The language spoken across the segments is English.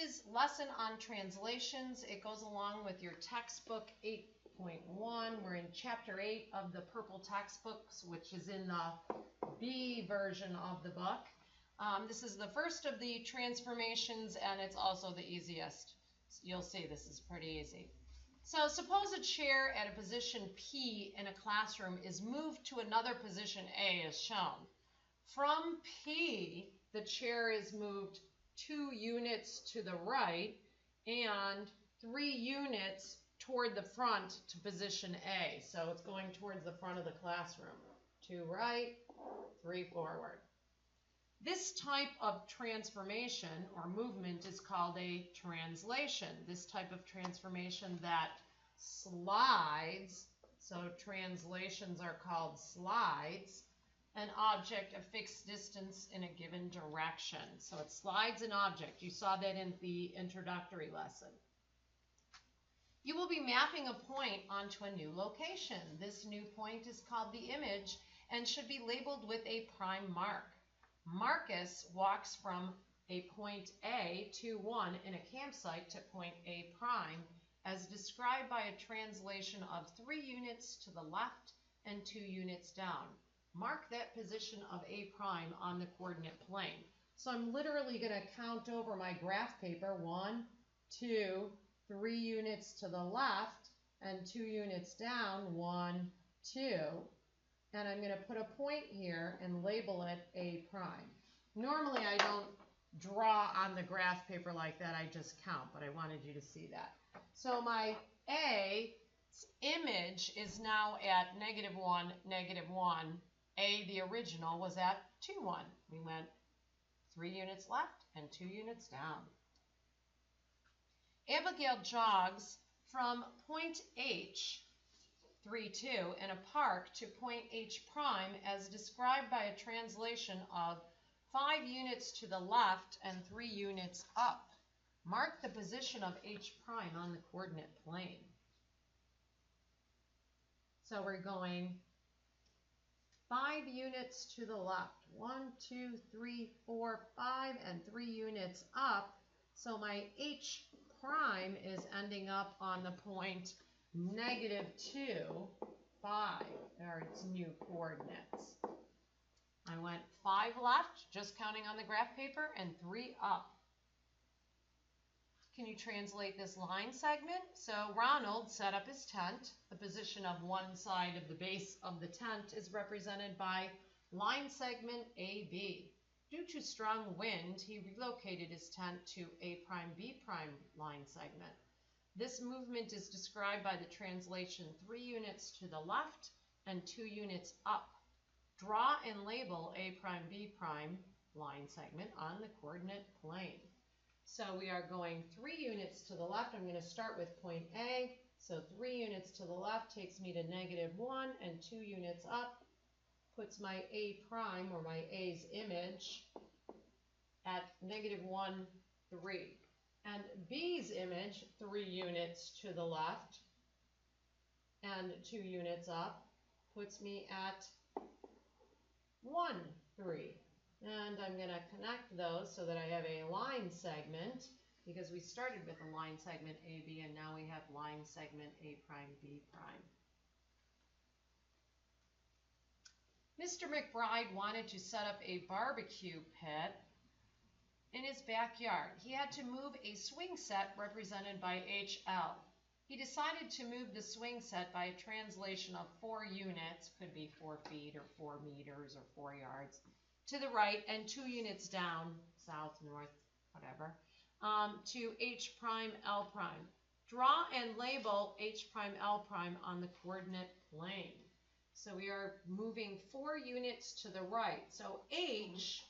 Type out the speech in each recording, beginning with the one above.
is lesson on translations. It goes along with your textbook 8.1. We're in chapter 8 of the purple textbooks, which is in the B version of the book. This is the first of the transformations, and it's also the easiest. You'll see this is pretty easy. So suppose a chair at a position P in a classroom is moved to another position A as shown. From P, the chair is moved 2 units to the right and 3 units toward the front to position A. So it's going towards the front of the classroom. 2 right, 3 forward. This type of transformation or movement is called a translation. This type of transformation that slides, so translations are called slides, an object a fixed distance in a given direction. So it slides an object. You saw that in the introductory lesson. You will be mapping a point onto a new location. This new point is called the image and should be labeled with a prime mark. Marcus walks from a point A to 1 in a campsite to point A prime as described by a translation of 3 units to the left and 2 units down. Mark that position of A prime on the coordinate plane. So I'm literally going to count over my graph paper. 1, 2, 3 units to the left and 2 units down. 1, 2. And I'm going to put a point here and label it A prime. Normally I don't draw on the graph paper like that. I just count, but I wanted you to see that. So my A image is now at -1, -1. A, the original, was at 2, 1. We went 3 units left and 2 units down. Abigail jogs from point H, 3, 2, in a park to point H prime as described by a translation of 5 units to the left and 3 units up. Mark the position of H prime on the coordinate plane. So we're going 5 units to the left, 1, 2, 3, 4, 5, and 3 units up. So my H prime is ending up on the point -2, 5. There are its new coordinates. I went 5 left, just counting on the graph paper, and 3 up. Can you translate this line segment? So Ronald set up his tent. The position of one side of the base of the tent is represented by line segment AB. Due to strong wind, he relocated his tent to A prime B prime line segment. This movement is described by the translation 3 units to the left and 2 units up. Draw and label A prime B prime line segment on the coordinate plane. So we are going 3 units to the left. I'm going to start with point A. So 3 units to the left takes me to -1, and 2 units up puts my A prime, or my A's image, at -1, 3. And B's image, 3 units to the left and 2 units up, puts me at 1, 3. And I'm going to connect those so that I have a line segment, because we started with a line segment AB and now we have line segment A prime B prime. Mr. McBride wanted to set up a barbecue pit in his backyard. He had to move a swing set represented by HL. He decided to move the swing set by a translation of 4 units, could be 4 feet or 4 meters or 4 yards, to the right and 2 units down, south, north, whatever, to H prime, L prime. Draw and label H prime, L prime on the coordinate plane. So we are moving 4 units to the right. So H,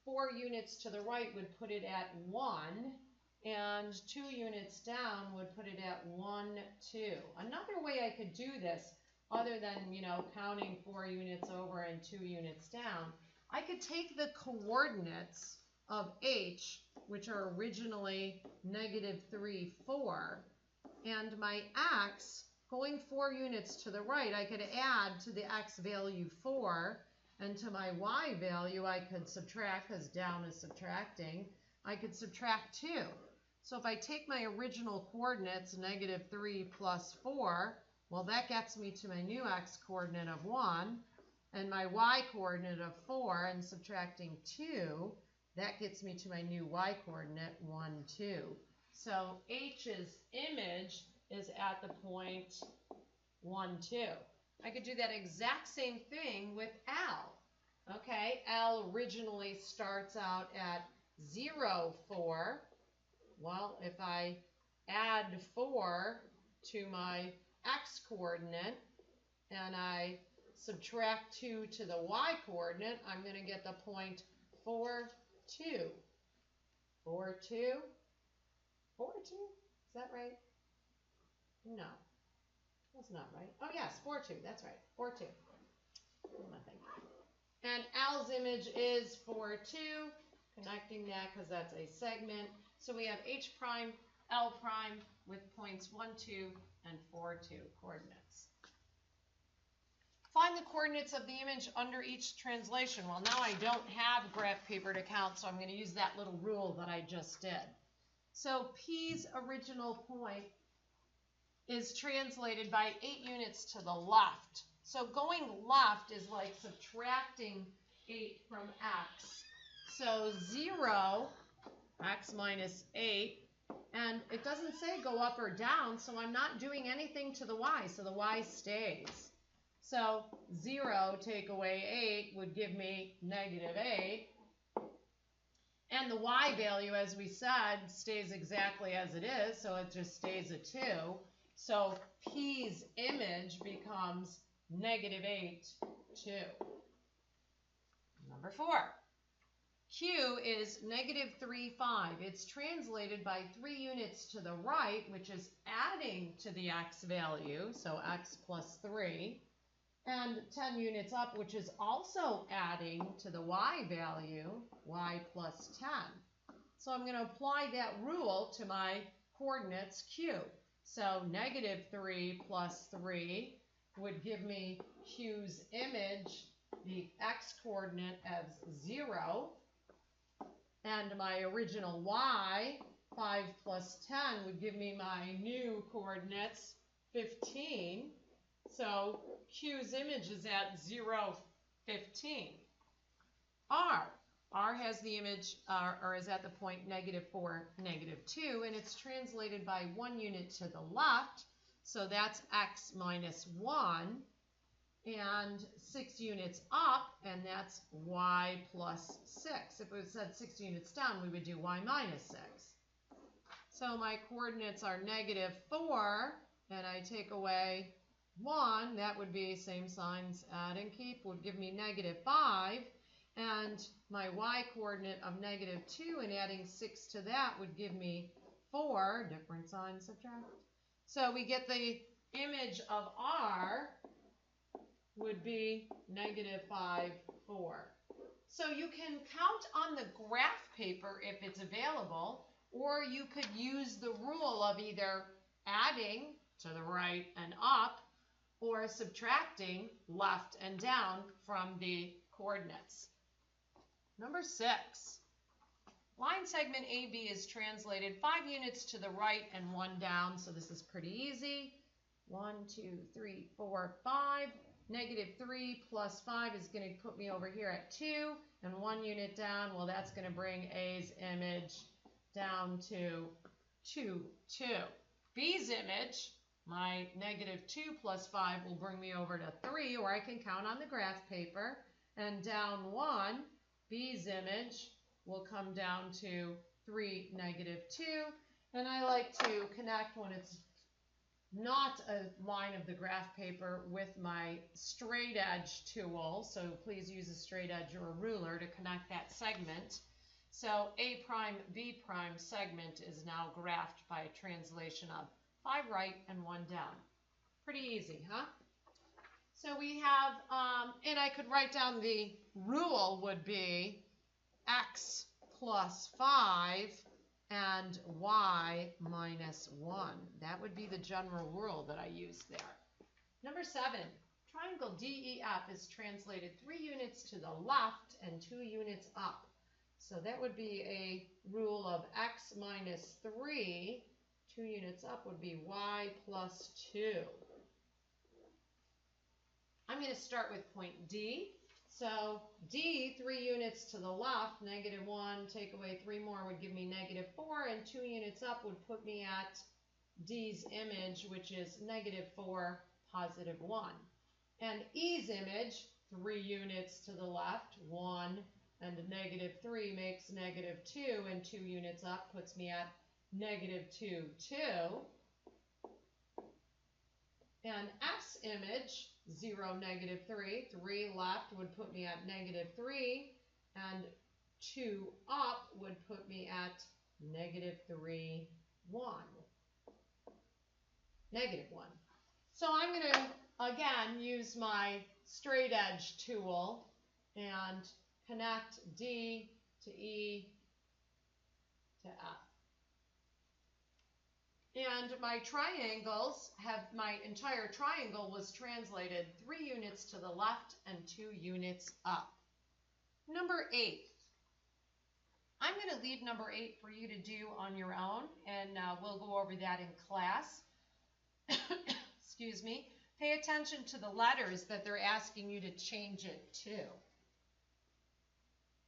4 units to the right would put it at 1, and 2 units down would put it at 1, 2. Another way I could do this, other than, counting 4 units over and 2 units down, I could take the coordinates of H, which are originally -3, 4, and my X, going 4 units to the right, I could add to the X value 4, and to my Y value I could subtract, because down is subtracting, I could subtract 2. So if I take my original coordinates, -3 plus 4, well, that gets me to my new x coordinate of 1, and my y coordinate of 4, and subtracting 2, that gets me to my new y coordinate, 1, 2. So H's image is at the point 1, 2. I could do that exact same thing with L. Okay, L originally starts out at 0, 4. Well, if I add 4 to my x coordinate and I subtract 2 to the y coordinate, I'm going to get the point 4, 2. 4, 2? 4, 2? Is that right? No, that's not right. Oh, yes, 4, 2. That's right. 4, 2. Nothing. And L's image is 4, 2. Connecting that because that's a segment. So we have H prime, L prime with points 1, 2, and 4, 2 coordinates. Find the coordinates of the image under each translation. Well, now I don't have graph paper to count, so I'm going to use that little rule that I just did. So P's original point is translated by 8 units to the left. So going left is like subtracting 8 from x. So 0, x minus 8, and it doesn't say go up or down, so I'm not doing anything to the y, so the y stays. So 0 take away 8 would give me -8. And the y value, as we said, stays exactly as it is, so it just stays a 2. So P's image becomes -8, 2. Number 4. Q is -3, 5. It's translated by 3 units to the right, which is adding to the x value, so x plus 3, and 10 units up, which is also adding to the y value, y plus 10. So I'm going to apply that rule to my coordinates Q. So -3 plus 3 would give me Q's image, the x coordinate, as 0. And my original y, 5 plus 10, would give me my new coordinates, 15. So Q's image is at 0, 15. R has the image, or is at the point -4, -2, and it's translated by 1 unit to the left. So that's x minus 1. And 6 units up, and that's y plus 6. If it said 6 units down, we would do y minus 6. So my coordinates are -4, and I take away 1. That would be same signs, add and keep, would give me -5. And my y coordinate of -2 and adding 6 to that would give me 4. Different sign, subtract. So we get the image of R would be -5, 4. So you can count on the graph paper if it's available, or you could use the rule of either adding to the right and up or subtracting left and down from the coordinates. Number 6. Line segment AB is translated 5 units to the right and 1 down, so this is pretty easy. 1, 2, 3, 4, 5. -3 plus 5 is going to put me over here at 2, and 1 unit down, well, that's going to bring A's image down to 2, 2. B's image, my -2 plus 5, will bring me over to 3, or I can count on the graph paper, and down 1, B's image will come down to 3, -2, and I like to connect when it's not a line of the graph paper with my straight edge tool, so please use a straight edge or a ruler to connect that segment. So A prime, B prime segment is now graphed by a translation of 5 right and 1 down. Pretty easy, huh? So we have, and I could write down the rule would be x plus 5 and y minus 1. That would be the general rule that I use there. Number 7, triangle DEF is translated 3 units to the left and 2 units up. So that would be a rule of x x minus 3, 2 units up would be y plus 2. I'm going to start with point D. So D, 3 units to the left, -1, take away 3 more would give me -4, and 2 units up would put me at D's image, which is -4, +1. And E's image, 3 units to the left, 1, and -3 makes -2, and 2 units up puts me at -2, 2. And F's image, 0, -3, 3 left would put me at -3, and 2 up would put me at -3, 1. -1. So I'm going to, again, use my straight edge tool and connect D to E to F. And my triangles my entire triangle was translated 3 units to the left and 2 units up. Number 8. I'm going to leave number 8 for you to do on your own, and we'll go over that in class. Excuse me. Pay attention to the letters that they're asking you to change it to.